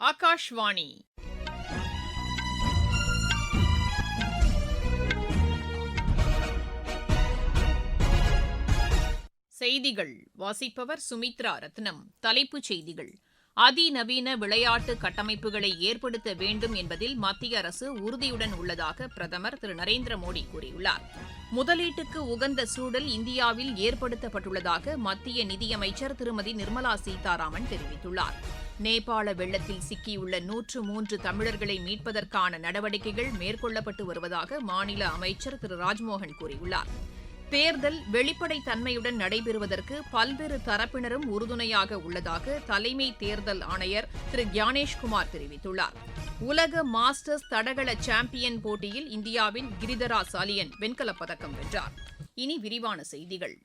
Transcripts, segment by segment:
ஆகாஷ்வாணி செய்திகள் வாசிப்பவர் சுமித்ரா ரத்னம். தலைப்புச் செய்திகள்: அதிநவீன விளையாட்டு கட்டமைப்புகளை ஏற்படுத்த வேண்டும் என்பதில் மத்திய அரசு உறுதியுடன் உள்ளதாக பிரதமர் திரு நரேந்திர மோடி கூறியுள்ளார். முதலீட்டுக்கு உகந்த சூழல் இந்தியாவில் ஏற்படுத்தப்பட்டுள்ளதாக மத்திய நிதியமைச்சர் திருமதி நிர்மலா சீதாராமன் தெரிவித்துள்ளார். நேபாள வெள்ளத்தில் சிக்கியுள்ள 103 தமிழர்களை மீட்பதற்கான நடவடிக்கைகள் மேற்கொள்ளப்பட்டு வருவதாக மாநில அமைச்சர் திரு ராஜ்மோகன் கூறியுள்ளார். தேர்தல் வெளிப்படைத்தன்மையுடன் நடைபெறுவதற்கு பல்வேறு தரப்பினரும் உறுதுணையாக உள்ளதாக தலைமை தேர்தல் ஆணையர் திரு கியானேஷ்குமார் தெரிவித்துள்ளார். உலக மாஸ்டர்ஸ் தடகள சாம்பியன் போட்டியில் இந்தியாவின் கிரிதரா சாலியன் வெண்கலப் பதக்கம் வென்றார். இனி விரிவான செய்திகள்.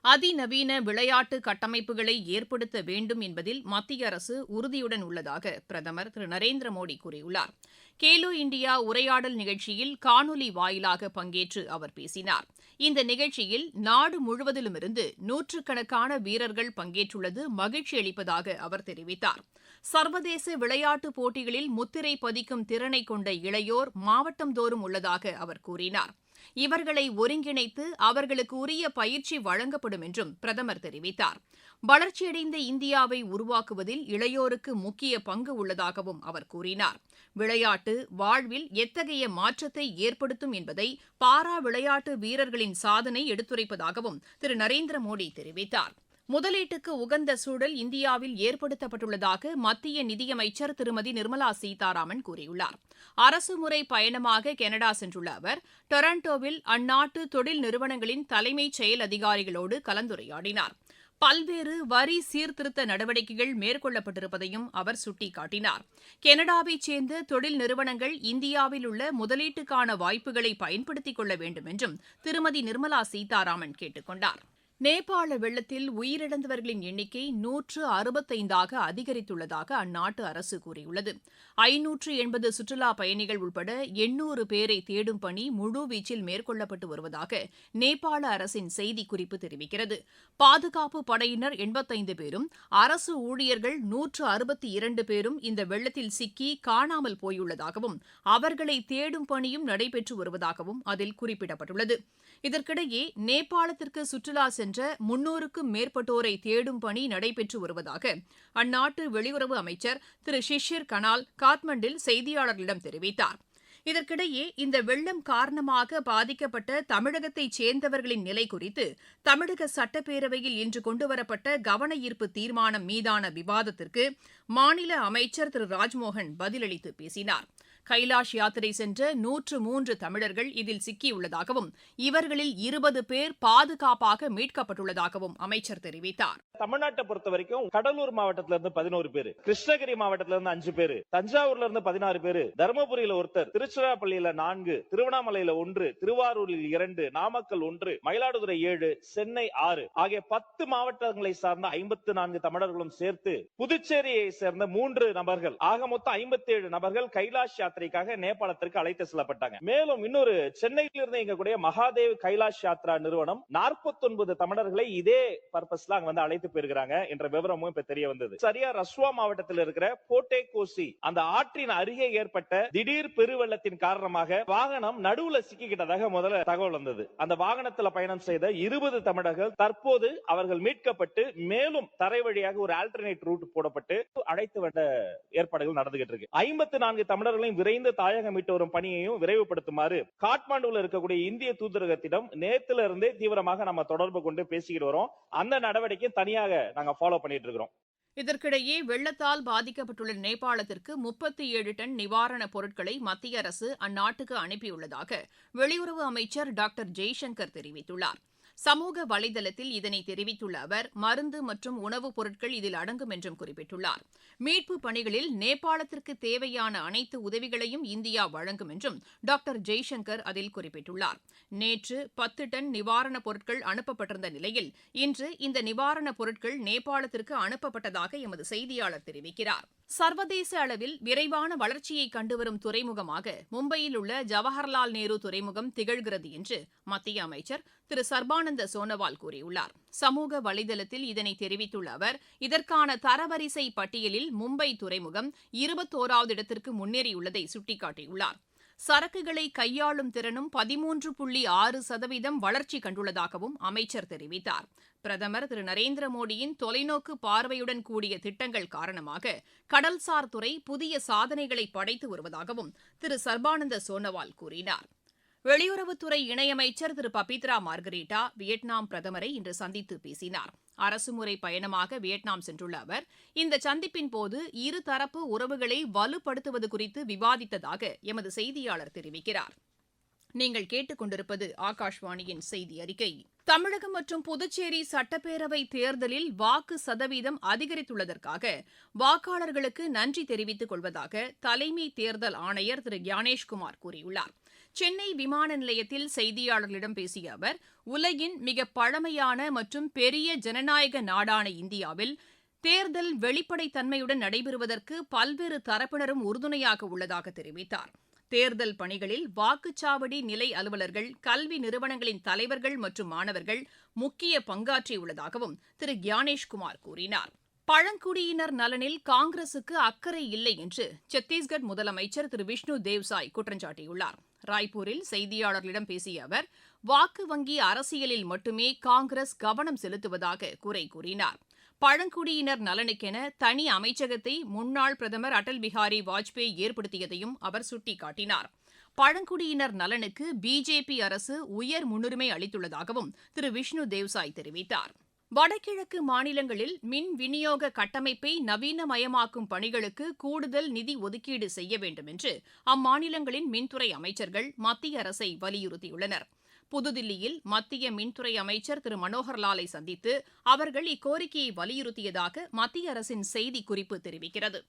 அதிநவீன விளையாட்டு கட்டமைப்புகளை ஏற்படுத்த வேண்டும் என்பதில் மத்திய அரசு உறுதியுடன் உள்ளதாக பிரதமர் திரு நரேந்திர மோடி கூறியுள்ளார். கேலோ இண்டியா உரையாடல் நிகழ்ச்சியில் காணொலி வாயிலாக பங்கேற்று அவர் பேசினார். இந்த நிகழ்ச்சியில் நாடு முழுவதிலுமிருந்து நூற்றுக்கணக்கான வீரர்கள் பங்கேற்றுள்ளது மகிழ்ச்சி அளிப்பதாக அவர் தெரிவித்தார். சர்வதேச விளையாட்டுப் போட்டிகளில் முத்திரை பதிக்கும் திறனை கொண்ட இளையோர் மாவட்டந்தோறும் உள்ளதாக அவர் கூறினார். இவர்களை ஒருங்கிணைத்து அவர்களுக்கு உரிய பயிற்சி வழங்கப்படும் என்றும் பிரதமர் தெரிவித்தார். வளர்ச்சியடைந்த இந்தியாவை உருவாக்குவதில் இளையோருக்கு முக்கிய பங்கு உள்ளதாகவும் அவர் கூறினார். விளையாட்டு வாழ்வில் எத்தகைய மாற்றத்தை ஏற்படுத்தும் என்பதை பாரா விளையாட்டு வீரர்களின் சாதனை எடுத்துரைப்பதாகவும் திரு நரேந்திர மோடி தெரிவித்தார். முதலீட்டுக்கு உகந்த சூழல் இந்தியாவில் ஏற்படுத்தப்பட்டுள்ளதாக மத்திய நிதியமைச்சர் திருமதி நிர்மலா சீதாராமன் கூறியுள்ளார். அரசுமுறை பயணமாக கனடா சென்றுள்ள அவர் டொரண்டோவில் அந்நாட்டு தொழில் நிறுவனங்களின் தலைமைச் செயல் அதிகாரிகளோடு கலந்துரையாடினார். பல்வேறு வரி சீர்திருத்த நடவடிக்கைகள் மேற்கொள்ளப்பட்டிருப்பதையும் அவர் சுட்டிக்காட்டினார். கனடாவைச் சேர்ந்த தொழில் நிறுவனங்கள் இந்தியாவில் உள்ள முதலீட்டுக்கான வாய்ப்புகளை பயன்படுத்திக் கொள்ள வேண்டும் என்றும் திருமதி நிர்மலா சீதாராமன் கேட்டுக் கொண்டார். நேபாள வெள்ளத்தில் உயிரிழந்தவர்களின் எண்ணிக்கை 165ஆக அதிகரித்துள்ளதாக அந்நாட்டு அரசு கூறியுள்ளது. 580 சுற்றுலாப் பயணிகள் உட்பட 800 பேரை தேடும் பணி முழுவீச்சில் மேற்கொள்ளப்பட்டு வருவதாக நேபாள அரசின் செய்திக்குறிப்பு தெரிவிக்கிறது. பாதுகாப்பு படையினர் 85 பேரும் அரசு ஊழியர்கள் 162 பேரும் இந்த வெள்ளத்தில் சிக்கி காணாமல் போயுள்ளதாகவும் அவர்களை தேடும் பணியும் நடைபெற்று வருவதாகவும் அதில் குறிப்பிடப்பட்டுள்ளது. இதற்கிடையே நேபாளத்திற்கு சுற்றுலா சென்ற 300க்கும் மேற்பட்டோரை தேடும் பணி நடைபெற்று வருவதாக அந்நாட்டு வெளியுறவு அமைச்சர் திரு ஷிஷிர் கனால் காத்மண்டில் செய்தியாளர்களிடம் தெரிவித்தார். இதற்கிடையே இந்த வெள்ளம் காரணமாக பாதிக்கப்பட்ட தமிழகத்தைச் சேர்ந்தவர்களின் நிலை குறித்து தமிழக சட்டப்பேரவையில் இன்று கொண்டுவரப்பட்ட கவன ஈர்ப்பு தீர்மானம் மீதான விவாதத்திற்கு மாநில அமைச்சர் திரு ராஜ்மோகன் பதிலளித்து பேசினார். கைலாஷ் யாத்திரை சென்ற 103 தமிழர்கள் இதில் சிக்கியுள்ளதாகவும் இவர்களில் 20 பேர் பாதுகாப்பாக மீட்கப்பட்டுள்ளதாகவும் அமைச்சர் தெரிவித்தார். தமிழ்நாட்டை பொறுத்த வரைக்கும் கடலூர் மாவட்டத்திலிருந்து 11 பேர், கிருஷ்ணகிரி மாவட்டத்திலிருந்து 5 பேர், தஞ்சாவூர்ல இருந்து 16 பேர், தருமபுரியில ஒருத்தர், திருச்சிராப்பள்ளியில 4, திருவண்ணாமலையில 1, திருவாரூரில் 2, நாமக்கல் 1, மயிலாடுதுறை 7, சென்னை 6 ஆகிய 10 மாவட்டங்களை சார்ந்த 54 தமிழர்களும் சேர்த்து புதுச்சேரியை சேர்ந்த 3 நபர்கள் ஆக மொத்தம் 57 நபர்கள் கைலாஷ் யாத்திரைக்காக நேபாளத்திற்கு அழைத்து செல்லப்பட்டாங்க. மேலும் இன்னொரு சென்னையில் இருந்து இயங்கக்கூடிய மகாதேவ் கைலாஷ் யாத்ரா நிறுவனம் 49 தமிழர்களை இதே பர்பஸ்ல அங்க வந்து அழைத்து போயிருக்காங்க என்ற விவரமும் இப்ப தெரிய வந்தது. சரியா ரஸ்வா மாவட்டத்தில் இருக்கிற போட்டே கோசி அந்த ஆற்றின் அருகே ஏற்பட்ட திடீர் பெருவெள்ளத்தின் காரணமாக வாகனம் நடுவுல சிக்கிக்கிட்டதாக முதல்ல தகவல் வந்தது. அந்த வாகனத்தில் பயணம் செய்த 20 தமிழர்கள் தற்போது அவர்கள் மீட்கப்பட்டு மேலும் தரை வழியாக ஒரு ஆல்டர்னேட் ரூட் போடப்பட்டு அழைத்து வந்த ஏற்பாடுகள் நடந்துகிட்டு இருக்கு. 54 தமிழர்களையும் விரைந்து தாயகம் மீட்டு வரும் பணியையும் விரைவுபடுத்துமாறு காட்மாண்டுல இருக்கக்கூடிய இந்திய தூதரகத்திடம் நேத்துல இருந்தே தீவிரமாக நம்ம தொடர்பு கொண்டு பேசிக்கிட்டு வரோம். அந்த நடவடிக்கை தனியாக நாங்க ஃபாலோ பண்ணிட்டு இருக்கிறோம். இதற்கிடையே வெள்ளத்தால் பாதிக்கப்பட்டுள்ள நேபாளத்திற்கு 37 டன் நிவாரணப் பொருட்களை மத்திய அரசு அந்நாட்டுக்கு அனுப்பியுள்ளதாக வெளியுறவு அமைச்சர் டாக்டர் ஜெய்சங்கர் தெரிவித்துள்ளார். சமூக வலைதளத்தில் இதனை தெரிவித்துள்ள அவர் மருந்து மற்றும் உணவுப் பொருட்கள் இதில் அடங்கும் என்றும் குறிப்பிட்டுள்ளார். மீட்புப் பணிகளில் நேபாளத்திற்கு தேவையான அனைத்து உதவிகளையும் இந்தியா வழங்கும் என்றும் டாக்டர் ஜெய்சங்கர் அதில் குறிப்பிட்டுள்ளார். நேற்று 10 டன் நிவாரணப் பொருட்கள் அனுப்பப்பட்டிருந்த நிலையில் இன்று இந்த நிவாரணப் பொருட்கள் நேபாளத்திற்கு அனுப்பப்பட்டதாக எமது செய்தியாளர் தெரிவிக்கிறார். சர்வதேச அளவில் விரைவான வளர்ச்சியை கண்டுவரும் துறைமுகமாக மும்பையில் உள்ள ஜவஹர்லால் நேரு துறைமுகம் திகழ்கிறது என்று மத்திய அமைச்சர் திரு சர்பானந்த சோனோவால் கூறியுள்ளார். சமூக வலைதளத்தில் இதனை தெரிவித்துள்ள அவர், இதற்கான தரவரிசை பட்டியலில் மும்பை துறைமுகம் 21வது இடத்திற்கு முன்னேறியுள்ளதை சுட்டிக்காட்டியுள்ளார். சரக்குகளை கையாளும் திறனும் 13.6% வளர்ச்சி கண்டுள்ளதாகவும் அமைச்சர் தெரிவித்தார். பிரதமர் திரு நரேந்திர மோடியின் தொலைநோக்கு பார்வையுடன் கூடிய திட்டங்கள் காரணமாக கடல்சார் துறை புதிய சாதனைகளை படைத்து வருவதாகவும் திரு சர்பானந்த சோனோவால் கூறினார். வெளியுறவுத்துறை இணையமைச்சர் திரு பபித்ரா மார்கரீட்டா வியட்நாம் பிரதமரை இன்று சந்தித்து பேசினார். அரசுமுறை பயணமாக வியட்நாம் சென்றுள்ள அவர், இந்த சந்திப்பின் போது இருதரப்பு உறவுகளை வலுப்படுத்துவது குறித்து விவாதித்ததாக எமது செய்தியாளர் தெரிவிக்கிறார். நீங்கள் கேட்டுக்கொண்டிருப்பது ஆகாஷ்வாணியின் செய்தி அறிக்கை. தமிழகம் மற்றும் புதுச்சேரி சட்டப்பேரவை தேர்தலில் வாக்கு சதவீதம் அதிகரித்துள்ளதற்காக வாக்காளர்களுக்கு நன்றி தெரிவித்துக் கொள்வதாக தலைமை தேர்தல் ஆணையர் திரு ஞானேஷ்குமார் கூறியுள்ளார். சென்னை விமான நிலையத்தில் செய்தியாளர்களிடம் பேசிய அவர், உலகின் மிக பழமையான மற்றும் பெரிய ஜனநாயக நாடான இந்தியாவில் தேர்தல் வெளிப்படைத்தன்மையுடன் நடைபெறுவதற்கு பல்வேறு தரப்பினரும் உறுதுணையாக உள்ளதாக தெரிவித்தார். தேர்தல் பணிகளில் வாக்குச்சாவடி நிலை அலுவலர்கள், கல்வி நிறுவனங்களின் தலைவர்கள் மற்றும் மாணவர்கள் முக்கிய பங்காற்றியுள்ளதாகவும் திரு ஞானேஷ்குமார் கூறினார். பழங்குடியினர் நலனில் காங்கிரசுக்கு அக்கறை இல்லை என்று சத்தீஸ்கர் முதலமைச்சர் திரு விஷ்ணு தேவ்சாய் குற்றம் சாட்டியுள்ளார். ராய்ப்பூரில் செய்தியாளர்களிடம் பேசிய அவர், வாக்கு வங்கி அரசியலில் மட்டுமே காங்கிரஸ் கவனம் செலுத்துவதாக குறை கூறினார். பழங்குடியினர் நலனுக்கென தனி அமைச்சகத்தை முன்னாள் பிரதமர் அடல் பிஹாரி வாஜ்பேயி ஏற்படுத்தியதையும் அவர் சுட்டிக்காட்டினார். பழங்குடியினர் நலனுக்கு பிஜேபி அரசு உயர் முன்னுரிமை அளித்துள்ளதாகவும் திரு விஷ்ணு தேவ்சாய் தெரிவித்தார். வடகிழக்கு மாநிலங்களில் மின் விநியோக கட்டமைப்பை நவீனமயமாக்கும் பணிகளுக்கு கூடுதல் நிதி ஒதுக்கீடு செய்ய வேண்டும் என்று அம்மாநிலங்களின் மின்துறை அமைச்சர்கள் மத்திய அரசை வலியுறுத்தியுள்ளனர். புதுதில்லியில் மத்திய மின்துறை அமைச்சர் திரு மனோகர்லாலை சந்தித்து அவர்கள் இக்கோரிக்கையை வலியுறுத்தியதாக மத்திய அரசின் செய்திக்குறிப்பு தெரிவிக்கிறது.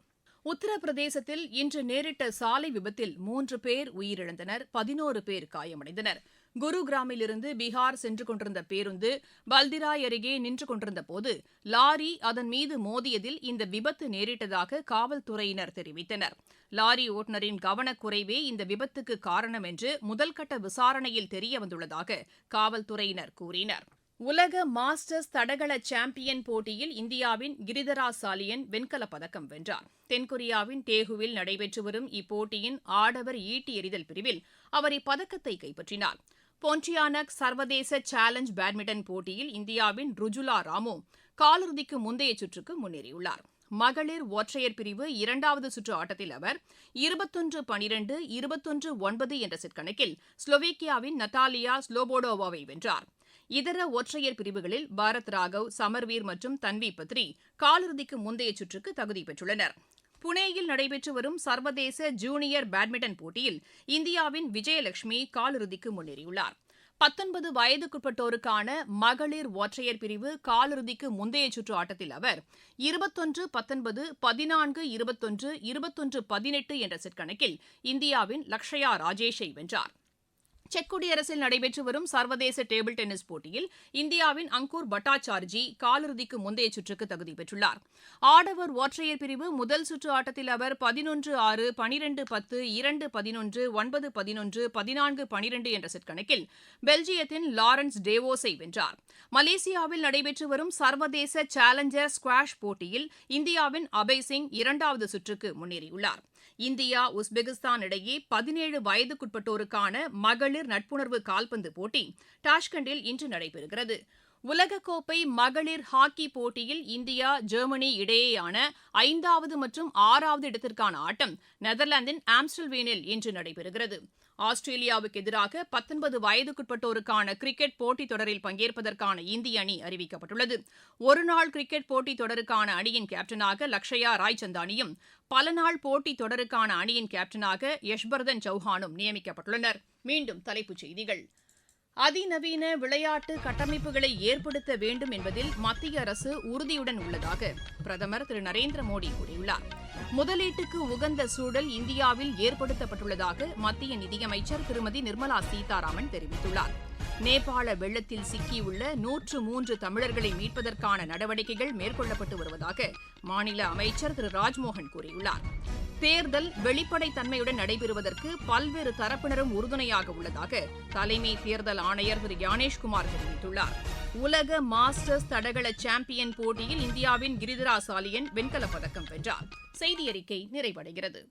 உத்தரப்பிரதேசத்தில் இன்று நேரிட்ட சாலை விபத்தில் 3 பேர் உயிரிழந்தனர், 11 பேர் காயமடைந்தனர். குருகிராமிலிருந்து பீகார் சென்று கொண்டிருந்த பேருந்து பல்திராய் அருகே நின்று கொண்டிருந்த போது லாரி அதன் மீது மோதியதில் இந்த விபத்து நேரிட்டதாக காவல்துறையினர் தெரிவித்தனர். லாரி ஓட்டுநரின் கவனக்குறைவே இந்த விபத்துக்கு காரணம் என்று முதல்கட்ட விசாரணையில் தெரியவந்துள்ளதாக காவல்துறையினர் கூறினர். உலக மாஸ்டர்ஸ் தடகள சாம்பியன் போட்டியில் இந்தியாவின் கிரிதராஜ் சாலியன் வெண்கலப் பதக்கம் வென்றார். தென்கொரியாவின் டேகுவில் நடைபெற்று வரும் இப்போட்டியின் ஆடவர் ஈட்டி எறிதல் பிரிவில் அவர் இப்பதக்கத்தை கைப்பற்றினார். பொன்டியானக் சர்வதேச சேலஞ்ச் பேட்மிண்டன் போட்டியில் இந்தியாவின் ருஜுலா ராமோ காலிறுதிக்கு முந்தைய சுற்றுக்கு முன்னேறியுள்ளார். மகளிர் ஒற்றையர் பிரிவு 2வது சுற்று ஆட்டத்தில் அவர் 21-12, 21-9 என்ற செட் கணக்கில் ஸ்லோவேக்கியாவின் நட்டாலியா ஸ்லோபோடோவாவை வென்றார். இதர ஒற்றையர் பிரிவுகளில் பாரத் ராகவ், சமர்வீர் மற்றும் தன்வி பத்ரி காலிறுதிக்கு முந்தைய சுற்றுக்கு தகுதி பெற்றுள்ளனர். புனேயில் நடைபெற்று வரும் சர்வதேச ஜூனியர் பேட்மிண்டன் போட்டியில் இந்தியாவின் விஜயலட்சுமி காலிறுதிக்கு முன்னேறியுள்ளார். 19 வயதுக்குட்பட்டோருக்கான மகளிர் ஒற்றையர் பிரிவு காலிறுதிக்கு முந்தைய சுற்று ஆட்டத்தில் அவர் 21-19, 14-21, 21-18 என்ற செட் கணக்கில் இந்தியாவின் லக்ஷயா ராஜேஷை வென்றார். செக் குடியரசில் நடைபெற்று வரும் சர்வதேச டேபிள் டென்னிஸ் போட்டியில் இந்தியாவின் அங்கூர் பட்டாச்சார்ஜி காலிறுதிக்கு முந்தைய சுற்றுக்கு தகுதி பெற்றுள்ளார். ஆடவர் ஒற்றையர் பிரிவு முதல் சுற்று ஆட்டத்தில் அவர் 11-6, 12-10, 2-11, 9-11, 14-12 என்ற செட் கணக்கில் பெல்ஜியத்தின் லாரன்ஸ் டேவோஸை வென்றார். மலேசியாவில் நடைபெற்று வரும் சர்வதேச சேலஞ்சர் ஸ்குவாஷ் போட்டியில் இந்தியாவின் அபய் சிங் 2வது சுற்றுக்கு முன்னேறியுள்ளார். இந்தியா உஸ்பெகிஸ்தான் இடையே 17 வயதுக்குட்பட்டோருக்கான மகளிர் நட்புணர்வு கால்பந்து போட்டி டாஷ்கண்டில் இன்று நடைபெறுகிறது. உலகக்கோப்பை மகளிர் ஹாக்கி போட்டியில் இந்தியா ஜெர்மனி இடையேயான 5வது மற்றும் 6வது இடத்திற்கான ஆட்டம் நெதர்லாந்தின் ஆம்ஸ்டல்வேனில் இன்று நடைபெறுகிறது. ஆஸ்திரேலியாவுக்கு எதிராக 19 வயதுக்குட்பட்டோருக்கான கிரிக்கெட் போட்டித் தொடரில் பங்கேற்பதற்கான இந்திய அணி அறிவிக்கப்பட்டுள்ளது. ஒருநாள் கிரிக்கெட் போட்டித் தொடருக்கான அணியின் கேப்டனாக லக்ஷயா ராய்சந்தானியும், பல நாள் போட்டித் தொடருக்கான அணியின் கேப்டனாக யஷ்வர்தன் சௌஹானும் நியமிக்கப்பட்டுள்ளனர். மீண்டும் தலைப்புச் செய்திகள். அதிநவீன விளையாட்டு கட்டமைப்புகளை ஏற்படுத்த வேண்டும் என்பதில் மத்திய அரசு உறுதியுடன் உள்ளதாக பிரதமர் திரு நரேந்திர மோடி கூறியுள்ளார். முதலீட்டுக்கு உகந்த சூழல் இந்தியாவில் ஏற்படுத்தப்பட்டுள்ளதாக மத்திய நிதியமைச்சர் திருமதி நிர்மலா சீதாராமன் தெரிவித்துள்ளார். நேபாள வெள்ளத்தில் சிக்கியுள்ள 103 தமிழர்களை மீட்பதற்கான நடவடிக்கைகள் மேற்கொள்ளப்பட்டு வருவதாக மாநில அமைச்சர் திரு ராஜ்மோகன் கூறியுள்ளார். தேர்தல் வெளிப்படைத்தன்மையுடன் நடைபெறுவதற்கு பல்வேறு தரப்பினரும் உறுதுணையாக உள்ளதாக தலைமை தேர்தல் ஆணையர் திரு ஞானேஷ்குமார் தெரிவித்துள்ளார். உலக மாஸ்டர்ஸ் தடகள சாம்பியன் போட்டியில் இந்தியாவின் கிரிதிரா சாலியன் வெண்கலப் பதக்கம் வென்றார். செய்தியறிக்கை நிறைவடைகிறது.